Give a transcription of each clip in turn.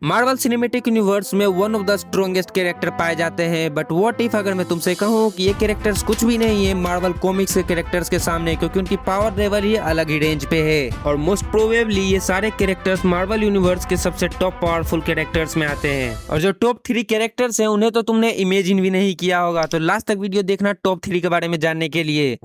Marvel cinematic universe में one of the strongest character पाए जाते हैं, बट व्हाट इफ अगर मैं तुमसे कहूँ कि ये कैरेक्टर्स कुछ भी नहीं है मार्वल कॉमिक्स के कैरेक्टर्स के सामने, क्योंकि उनकी पावर लेवल ही अलग ही रेंज पे है। और मोस्ट प्रोबेबली ये सारे कैरेक्टर्स मार्वल यूनिवर्स के सबसे टॉप पावरफुल कैरेक्टर्स में आते हैं। और जो टॉप 3 कैरेक्टर्स हैं उन्हें तो तुमने इमेजिन भी नहीं किया होगा, तो लास्ट तक वीडियो देखना टॉप 3 के बारे में जानने के लिए।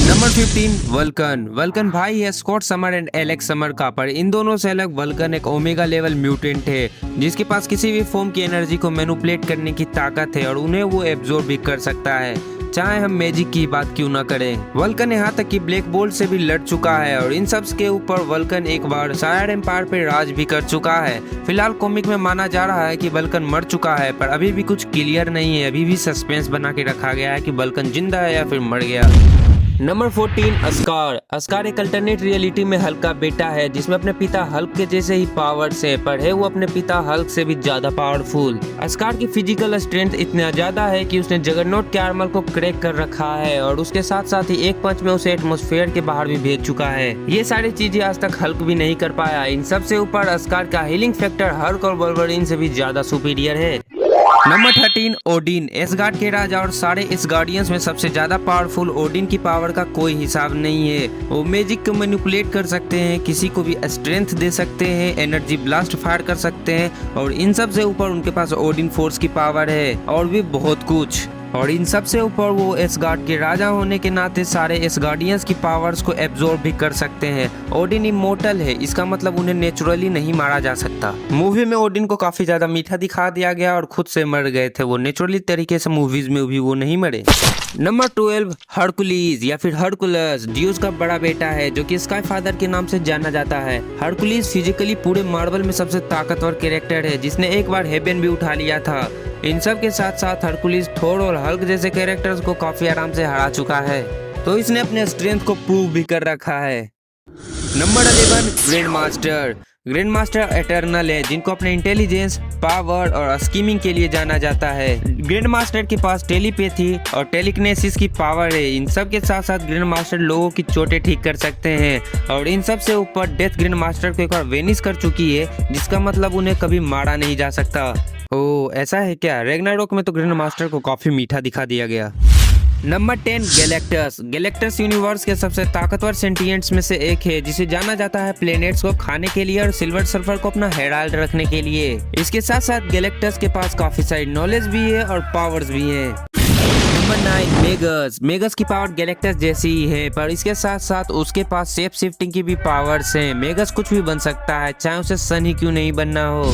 Number 15 vulcan. वल्कन भाई है Scott Summer and Alex Summer का, पर इन दोनों से अलग वल्कन एक ओमेगा लेवल म्यूटेंट है जिसके पास किसी भी फॉर्म की एनर्जी को मैनिपुलेट करने की ताकत है और उन्हें वो एब्जॉर्ब भी कर सकता है, चाहे हम मैजिक की बात क्यों ना करें। वल्कन यहाँ तक कि ब्लैक बोल्ट से भी लड़ चुका है और इन सब के ऊपर वल्कन एक बार सायर एम्पायर पे राज भी कर चुका है। फिलहाल कॉमिक में माना जा रहा है कि वल्कन मर चुका है, पर अभी भी कुछ क्लियर नहीं है। अभी भी सस्पेंस बना के रखा गया है कि वल्कन जिंदा है या फिर मर गया। नंबर 14 अस्कार। अस्कार एक अल्टरनेट रियलिटी में हल्क का बेटा है जिसमें अपने पिता हल्क के जैसे ही पावर्स है, पर है वो अपने पिता हल्क से भी ज्यादा पावरफुल। अस्कार की फिजिकल स्ट्रेंथ इतना ज्यादा है कि उसने जगरनॉट के आर्मर को क्रैक कर रखा है और उसके साथ साथ ही एक पंच में उसे एटमॉस्फेयर के बाहर भी भेज चुका है। ये सारी चीजें आज तक हल्क भी नहीं कर पाया। इन सबसे ऊपर अस्कार का हीलिंग फैक्टर हल्क और वोल्वरिन से भी ज्यादा सुपीरियर है। Number 13 Odin. एसगार्ड के राजा और सारे एसगार्डियंस में सबसे ज्यादा पावरफुल ओडिन की पावर का कोई हिसाब नहीं है। वो मैजिक को मैनिपुलेट कर सकते हैं, किसी को भी स्ट्रेंथ दे सकते हैं, एनर्जी ब्लास्ट फायर कर सकते हैं और इन सब से ऊपर उनके पास ओडिन फोर्स की पावर है और भी बहुत कुछ। और इन सब से ऊपर वो एसगार्ड के राजा होने के नाते सारे एसगार्डियंस की पावर्स को एब्जॉर्ब भी कर सकते हैं। ओडिन इमोर्टल है, इसका मतलब उन्हें नेचुरली नहीं मारा जा सकता। मूवी में ओडिन को काफी ज्यादा मीठा दिखा दिया गया और खुद से मर गए थे वो, नेचुरली तरीके से मूवीज में भी वो नहीं मरे। नंबर 12 हरकुलीज या फिर हरकुलस। ड्यूस का बड़ा बेटा है जो कि स्काई फादर के नाम से जाना जाता है। हरकुलीज फिजिकली पूरे मार्वल में सबसे ताकतवर कैरेक्टर है जिसने एक बार हेवन भी उठा लिया था। इन सब के साथ साथ हरकुलीज थोर और हल्क जैसे कैरेक्टर्स को काफी आराम से हरा चुका है, तो इसने अपने स्ट्रेंथ को प्रूव भी कर रखा है। Number 11 grand master. Grand master eternal है जिनको अपने इंटेलिजेंस, पावर और स्कीमिंग के लिए जाना जाता है। ग्रैंड मास्टर के पास टेलीपैथी और टेलीकिनेसिस की पावर है। इन सब के साथ साथ ग्रैंड मास्टर लोगों की चोटें ठीक कर सकते हैं और इन सब से ऊपर डेथ ग्रैंड मास्टर को एक बार वेनिश कर चुकी है, जिसका मतलब उन्हें कभी मारा नहीं जा सकता। ओह ऐसा है क्या? रैग्नारोक में तो ग्रैंड मास्टर को काफी मीठा दिखा दिया गया। Number 10 Galactus. गैलेक्टस यूनिवर्स के सबसे ताकतवर सेंटिएंट्स में से एक है जिसे जाना जाता है प्लेनेट्स को खाने के लिए और सिल्वर सल्फर को अपना हेराल्ड रखने के लिए। इसके साथ साथ गैलेक्टस के पास काफी सारी नॉलेज भी है और पावर्स भी हैं। Number 9 magus. मेगस की पावर गैलेक्टस जैसी ही है, पर इसके साथ साथ उसके पास शेप शिफ्टिंग की भी पावर्स हैं। मेगस कुछ भी बन सकता है, चाहे उसे सन ही क्यों नहीं बनना हो।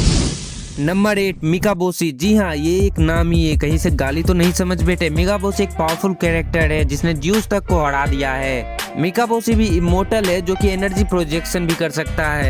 नंबर 8 मिकाबोसी। जी हाँ, ये एक नाम ही है, कहीं से गाली तो नहीं समझ बैठे। मिकाबोसी एक पावरफुल कैरेक्टर है जिसने ड्यूस तक को हरा दिया है। मिकाबोसी भी इमोर्टल है जो कि एनर्जी प्रोजेक्शन भी कर सकता है।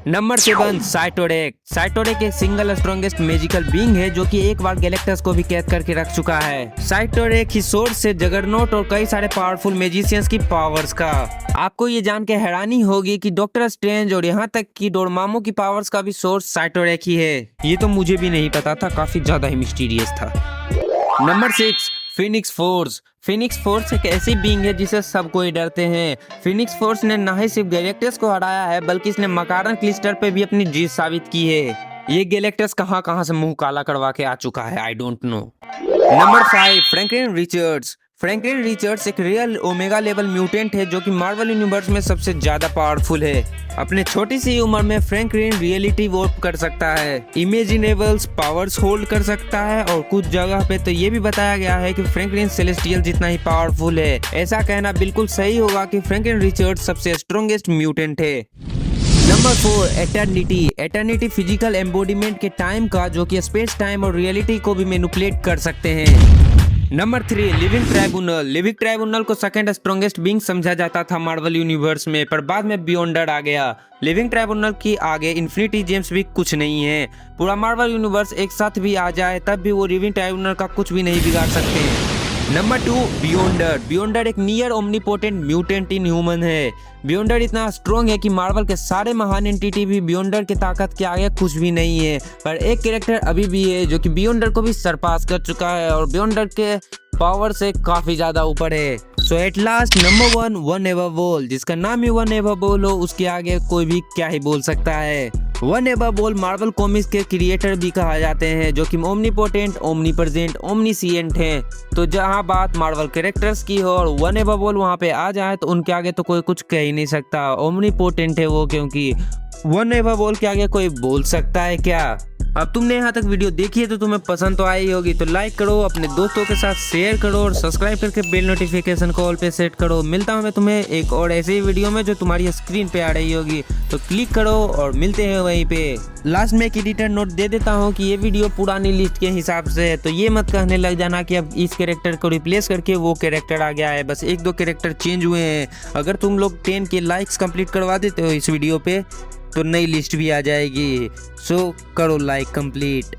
नंबर 7 साइटोडेक। साइटोडेक एक सिंगल स्ट्रॉन्गेस्ट मैजिकल बीइंग है जो कि एक बार गैलेक्टस को भी कैद करके रख चुका है। साइटोडेक ही सोर्स से जगरनॉट और कई सारे पावरफुल मैजिशियंस की पावर्स का। आपको ये जान के हैरानी होगी कि डॉक्टर स्ट्रेंज और यहाँ तक कि डोरमामू की पावर्स का भी सोर्स साइटोडेक ही है। ये तो मुझे भी नहीं पता था, काफी ज्यादा ही मिस्टीरियस था। Number 6 Phoenix force. Phoenix force एक ऐसी बीइंग है जिसे सब कोई डरते हैं। फिनिक्स फोर्स ने न ही सिर्फ गैलेक्टस को हराया है बल्कि इसने मकारन क्लिस्टर पे भी अपनी जीत साबित की है। ये गैलेक्टस कहां से मुंह काला करवा के आ चुका है, I don't know. Number 5 Franklin Richards. Franklin Richards एक रियल ओमेगा लेवल म्यूटेंट है जो कि मार्वल यूनिवर्स में सबसे ज्यादा पावरफुल है। अपने छोटी सी उम्र में फ्रैंकलिन रियलिटी वॉर्प कर सकता है, इमेजिनेबल्स पावर्स होल्ड कर सकता है और कुछ जगह पे तो ये भी बताया गया है कि फ्रैंकलिन सेलेस्टियल जितना ही पावरफुल है। ऐसा कहना बिल्कुल सही होगा कि फ्रैंकलिन रिचर्ड्स सबसे स्ट्रॉन्गेस्ट म्यूटेंट है। Number 4 eternity. एटर्निटी फिजिकल एम्बोडिमेंट के टाइम का जो कि स्पेस टाइम और रियलिटी को भी मैनिपुलेट कर सकते हैं। Number 3 living tribunal. Living tribunal को सेकंड स्ट्रॉन्गेस्ट बीइंग समझा जाता था मार्वल यूनिवर्स में, पर बाद में बियॉन्डर आ गया। लिविंग ट्राइब्यूनल की आगे इन्फिनिटी जेम्स भी कुछ नहीं है। पूरा मार्वल यूनिवर्स एक साथ भी आ जाए तब भी वो लिविंग ट्राइब्यूनल का कुछ भी नहीं बिगाड़ सकते हैं। नंबर 2 बियॉन्डर। बियॉन्डर एक near omnipotent mutant in human है। बियॉन्डर इतना स्ट्रॉन्ग है कि मार्वल के सारे महान एंटिटी भी बियॉन्डर के ताकत के आगे कुछ भी नहीं है, पर एक कैरेक्टर अभी भी है जो कि बियॉन्डर को भी सरपास कर चुका है और बियॉन्डर के पावर से काफी ज्यादा ऊपर है। So at last number 1 one ever बोल, जिसका नाम ही वन एवर बोल हो, उसके आगे कोई भी क्या ही बोल सकता है। वन एवर बोल मार्वल कॉमिक्स के क्रिएटर भी कहा जाते हैं, जो कि ओमनीपोटेंट, ओमनीप्रेजेंट, ओमनीसिएंट हैं। तो जहां बात मार्वल कैरेक्टर्स की हो और वन एवर बोल वहां पे आ जाए तो उनके आगे तो कोई कुछ कह ही नहीं सकता। ओमनीपोटेंट है वो, क्योंकि वन एवर बोल के आगे कोई बोल सकता है क्या। अब तुमने यहाँ तक वीडियो देखी है तो तुम्हें पसंद तो आई होगी, तो लाइक करो, अपने दोस्तों के साथ शेयर करो और सब्सक्राइब करके बेल नोटिफिकेशन को ऑल पे सेट करो। मिलता हूँ मैं तुम्हें एक और ऐसी वीडियो में जो तुम्हारी स्क्रीन पे आ रही होगी, तो क्लिक करो और मिलते हैं वहीं पे। लास्ट में एक एडिटर नोट दे देता हूँ कि ये वीडियो पुरानी लिस्ट के हिसाब से है, तो ये मत कहने लग जाना कि अब इस कैरेक्टर को रिप्लेस करके वो कैरेक्टर आ गया है। बस 1-2 कैरेक्टर चेंज हुए हैं। अगर तुम लोग 10 के लाइक्स कंप्लीट करवा देते हो इस वीडियो पे तो नई लिस्ट भी आ जाएगी। सो करो लाइक कंप्लीट।